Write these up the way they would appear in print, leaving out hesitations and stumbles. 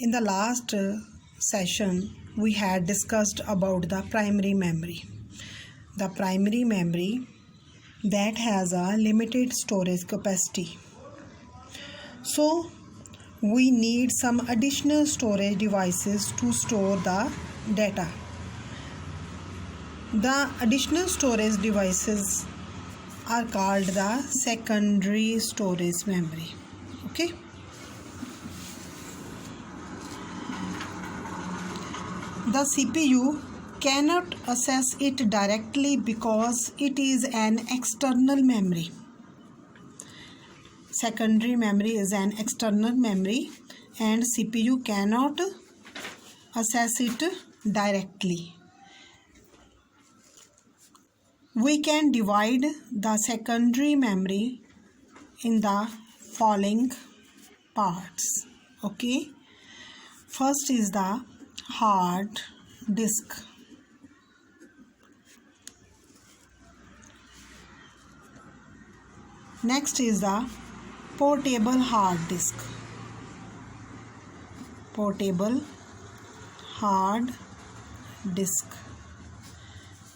In the last session, we had discussed about the primary memory. The primary memory that has a limited storage capacity. So, we need some additional storage devices to store the data. The additional storage devices are called the secondary storage memory. Okay. The CPU cannot access it directly because it is an external memory. Secondary memory is an external memory and CPU cannot access it directly. We can divide the secondary memory in the following parts. Okay. First is the hard disk. Next is the portable hard disk. Portable hard disk.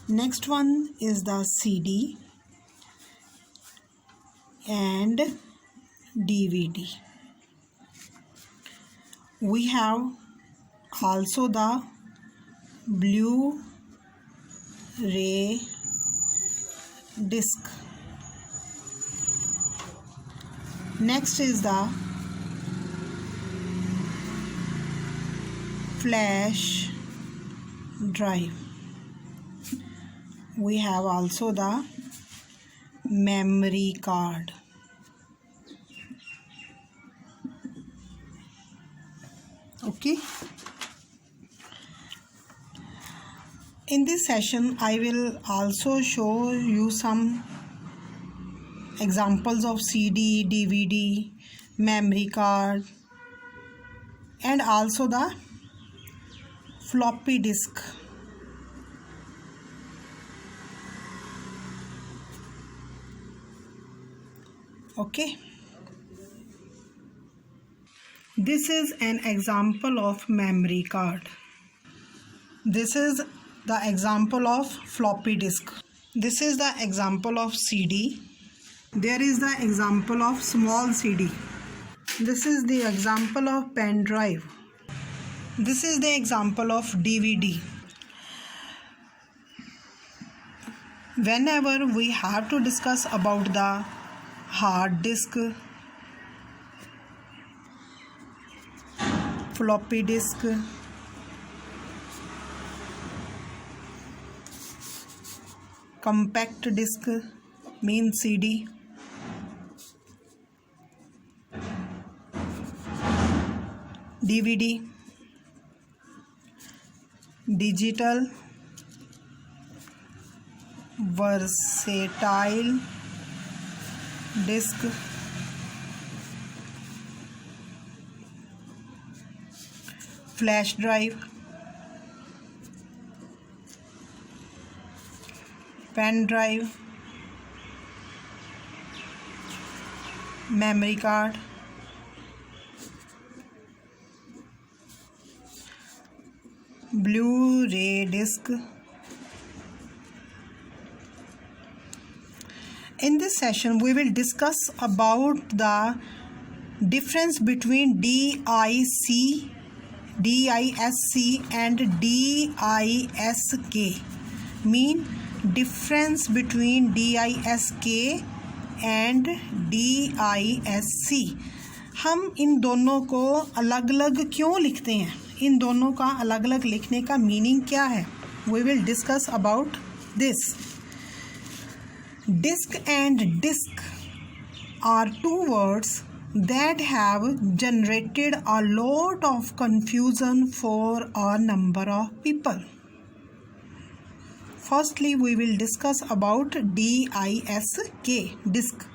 Next one is the CD and DVD. We have also the Blu-ray disc. Next is the flash drive. We have also the memory card. Okay. In this session, I will also show you some examples of CD, DVD, memory card, and also the floppy disk. Okay. This is an example of memory card. This is the example of floppy disk. This is the example of CD. There is the example of small CD. This is the example of pen drive. This is the example of DVD. Whenever we have to discuss about the hard disk, floppy disk, compact disk means CD, DVD, digital, versatile disk, flash drive, pen drive, memory card, Blu-ray disc. In this session, we will discuss about the difference between DISC and DISK. Mean difference between DISK and DISC. हम इन दोनों को अलग अलग क्यों लिखते हैं? इन दोनों का अलग अलग लिखने का मीनिंग क्या है? We will discuss about this. Disk and disk are two words that have generated a lot of confusion for a number of people. Firstly, we will discuss about DISK, disk.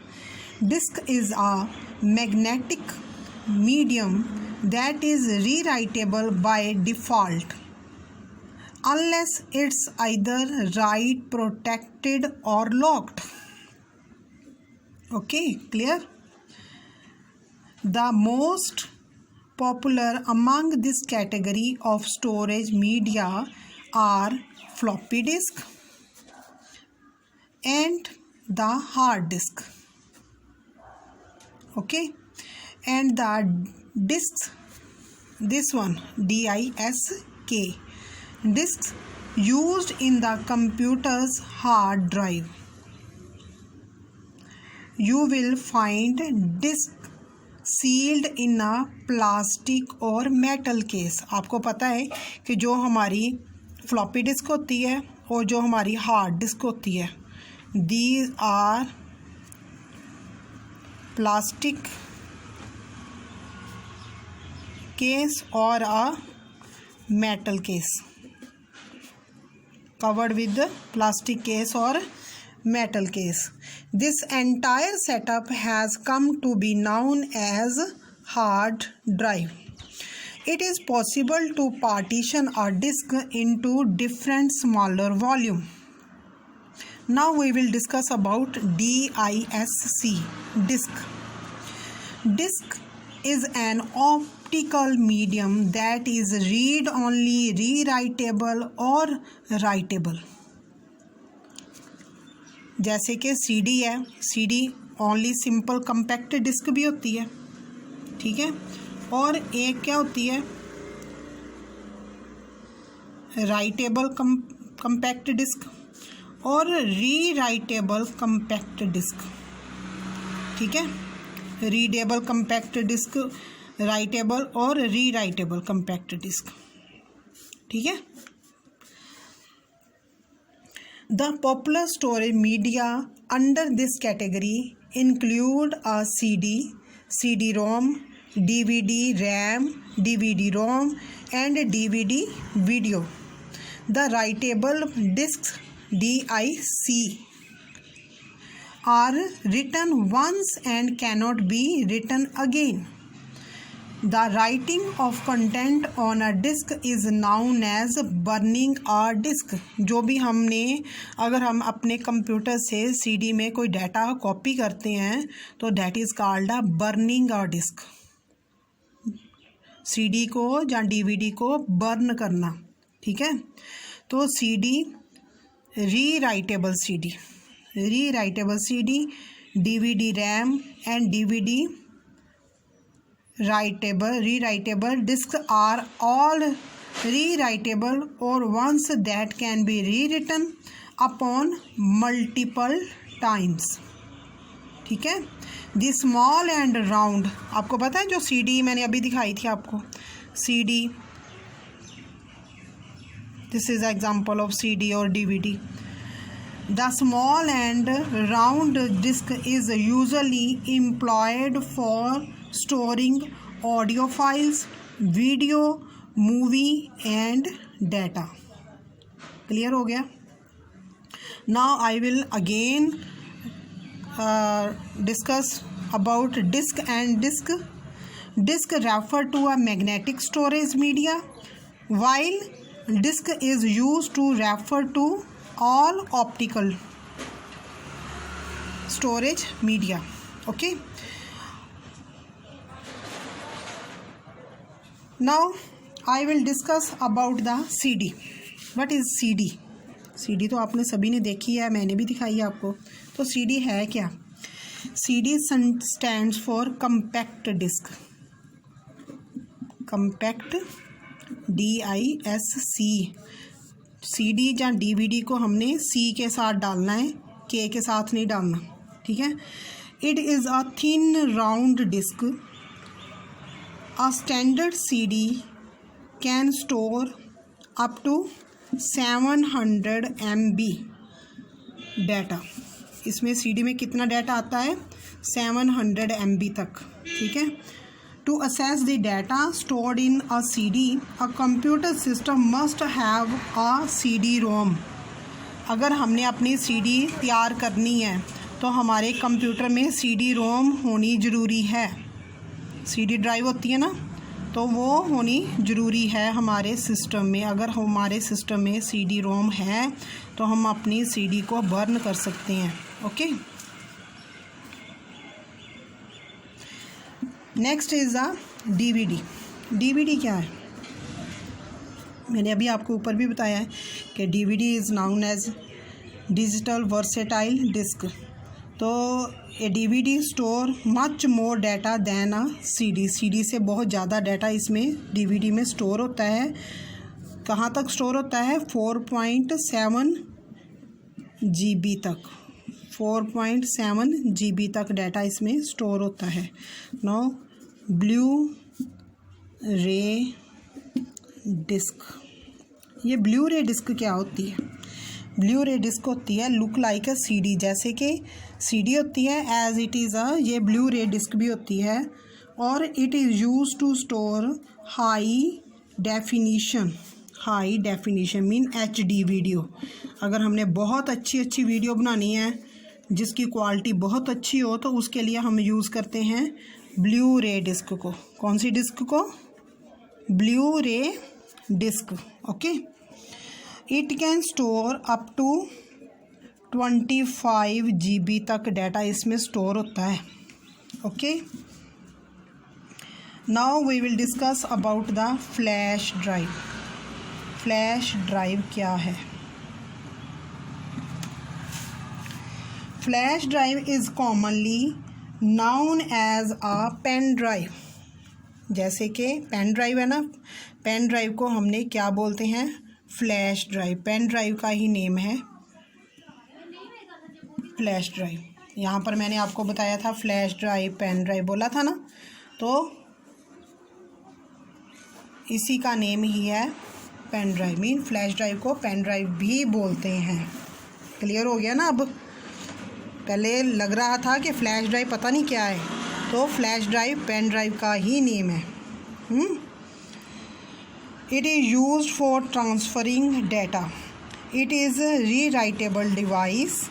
Disk is a magnetic medium that is rewritable by default unless it's either write protected or locked. Okay, clear? The most popular among this category of storage media are floppy disk and the hard disk. Okay, and the disks, this one disk, disks used in the computer's hard drive. You will find disk sealed in a plastic और metal case. आपको पता है कि जो हमारी floppy disk होती है और जो हमारी हार्ड डिस्क होती है, दीज आर प्लास्टिक केस और a metal case, covered with the plastic case or metal case. This entire setup has come to be known as hard drive. It is possible to partition a disk into different smaller volume. Now we will discuss about DISC, disk. Disk is an optical medium that is read-only, rewritable or writable. जैसे कि CD है, CD only simple compact disc भी होती है, ठीक है, और एक क्या होती है, राइटेबल कम्पैक्ट डिस्क और रीराइटेबल कम्पैक्ट डिस्क, ठीक है, रीडेबल कम्पैक्ट डिस्क, राइटेबल और रीराइटेबल कम्पैक्ट डिस्क, ठीक है. The popular storage media under this category include a CD, CD-ROM, DVD RAM, DVD-ROM, and DVD video. The writable discs DIC are written once and cannot be written again. The writing of content on a disk is known as burning a disk. जो भी हमने, अगर हम अपने computer से CD में कोई data copy करते हैं तो that is called a burning a disc. CD को या DVD को बर्न करना, ठीक है. तो CD rewritable CD, DVD RAM and DVD rewritable disks are all rewritable or ones that can be rewritten upon multiple times, ठीक है. The small and round, आपको पता है जो CD मैंने अभी दिखाई थी आपको, CD, this is example of CD or DVD. The small and round disk is usually employed for storing audio files, video, movie and data. Clear हो गया? Now I will again discuss about disk and disk. Disk refer to a magnetic storage media, while disk is used to refer to all optical storage media. Okay. Now I will discuss about the CD. What is CD? CD तो आपने सभी ने देखी है, मैंने भी दिखाई है आपको. तो CD है क्या? CD stands for compact disk. Compact DISC. CD या DVD को हमने C के साथ डालना है, K के साथ नहीं डालना, ठीक है. It is a thin round disk. A standard CD can store up to 700 MB data. इसमें CD में कितना डाटा आता है? 700 MB तक, ठीक है. To access the data stored in a CD, a computer system must have a CD-ROM. अगर हमने अपनी CD तैयार करनी है तो हमारे कंप्यूटर में CD-ROM होनी ज़रूरी है. CD ड्राइव होती है ना, तो वो होनी ज़रूरी है हमारे सिस्टम में. अगर हमारे सिस्टम में CD-ROM है तो हम अपनी CD को बर्न कर सकते हैं. Okay. Next is a DVD. DVD क्या है? मैंने अभी आपको ऊपर भी बताया है कि DVD is known as digital versatile disc. तो a DVD store much more data than a CD. CD से बहुत ज़्यादा डाटा इसमें डीवीडी में स्टोर होता है। कहाँ तक स्टोर होता है? 4.7 GB तक। 4.7 GB तक डाटा इसमें स्टोर होता है। No blue ray disc. ये ब्लू रे डिस्क क्या होती है? ब्लू रे डिस्क होती है लुक लाइक अ सीडी। जैसे कि सीडी होती है एज इट इज़ ये ब्लू रे डिस्क भी होती है। और it is use to store high definition mean HD video. अगर हमने बहुत अच्छी वीडियो बनानी है जिसकी क्वालिटी बहुत अच्छी हो तो उसके लिए हम यूज़ करते हैं ब्लू रे डिस्क को। कौन सी डिस्क को? Blu ray disc. Okay. It can store up to 25 GB तक डाटा इसमें स्टोर होता है। Okay. Now we will discuss about the flash drive. Flash drive क्या है? Flash drive is commonly known as a pen drive. जैसे कि pen drive है ना, पेन ड्राइव को हमने क्या बोलते हैं? Flash drive. पेन ड्राइव का ही नेम है फ्लैश ड्राइव। यहाँ पर मैंने आपको बताया था फ्लैश ड्राइव पेन ड्राइव बोला था ना, तो इसी का नेम ही है pen drive. Mean flash drive को पेन ड्राइव भी बोलते हैं। क्लियर हो गया ना? अब पहले लग रहा था कि फ्लैश ड्राइव पता नहीं क्या है, तो फ्लैश ड्राइव पेन ड्राइव का ही नेम है। It is used for transferring data. It is rewritable device.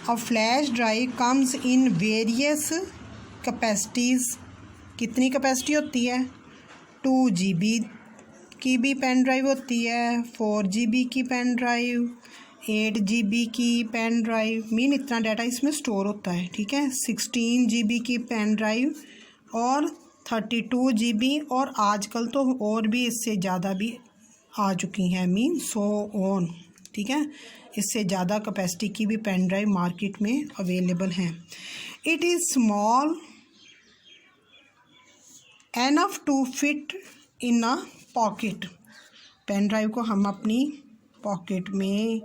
A flash drive comes in various capacities. कितनी कैपेसिटी होती है? 2 GB की भी पेन ड्राइव होती है, 4 GB की पेन ड्राइव, 8 GB की पेन ड्राइव। मीन इतना डाटा इसमें स्टोर होता है। ठीक है। 16 GB की पेन ड्राइव और 32 GB, और आजकल तो और भी इससे ज़्यादा भी आ चुकी हैं। Mean so on. ठीक है। इससे ज़्यादा कैपेसिटी की भी पेन ड्राइव मार्केट में अवेलेबल हैं। It is small enough to fit in a pocket. Pen drive को हम अपनी पॉकेट में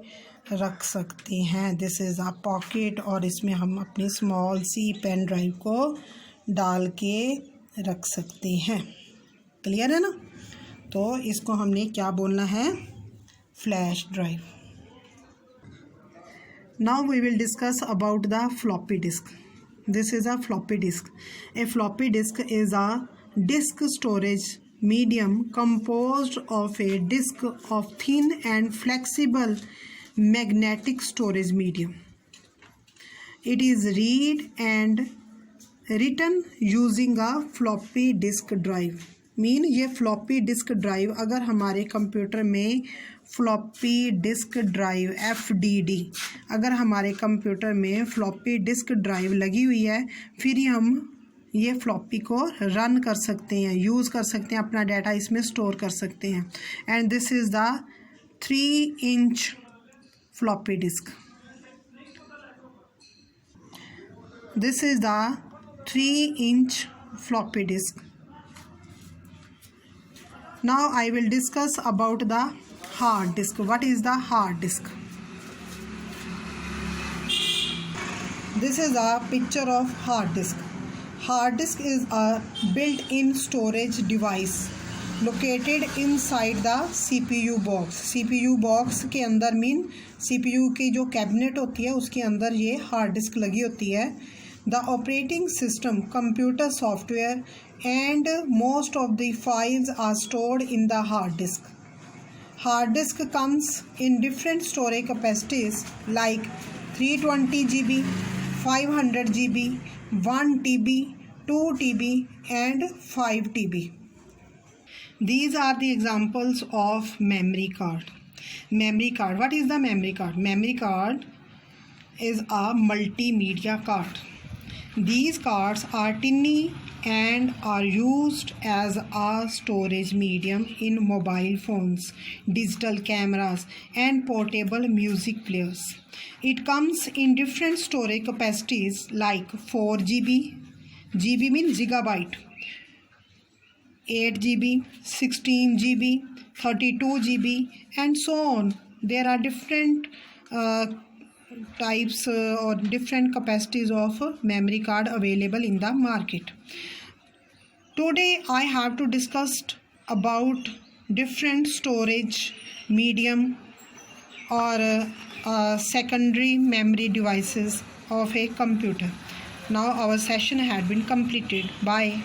रख सकते हैं। दिस इज़ अ पॉकेट, और इसमें हम अपनी स्मॉल सी पेन ड्राइव को डाल के रख सकते हैं। क्लियर है ना? तो इसको हमने क्या बोलना है? Flash drive. Now we will discuss about the floppy disk. This is a floppy disk. A floppy disk is a disk storage medium composed of a disk of thin and flexible magnetic storage medium. It is read and written using a floppy disk drive. Mean ये floppy disk drive, अगर हमारे computer में floppy disk drive FDD, अगर हमारे computer में floppy disk drive लगी हुई है, फिर ही हम ये फ्लॉपी को रन कर सकते हैं, यूज़ कर सकते हैं, अपना डाटा इसमें स्टोर कर सकते हैं। And this is the 3 inch floppy disk. This is the 3 inch floppy disk. Now I will discuss about the hard disk. What is the hard disk? This is a picture of hard disk. Hard disk is a built-in storage device located inside the CPU box. CPU box के अंदर mean CPU की जो cabinet होती है उसके अंदर ये hard disk लगी होती है. The operating system, computer software and most of the files are stored in the hard disk. Hard disk comes in different storage capacities like 320 GB, 500 GB, 1 TB, 2 TB and 5 TB. These are the examples of memory card. Memory card. What is the memory card? Memory card is a multimedia card. These cards are tiny and are used as a storage medium in mobile phones, digital cameras, and portable music players. It comes in different storage capacities like 4 GB, GB means gigabyte, 8 GB, 16 GB, 32 GB, and so on. There are different types or different capacities of memory card available in the market. Today I have to discuss about different storage medium or secondary memory devices of a computer. Now our session had been completed. Bye.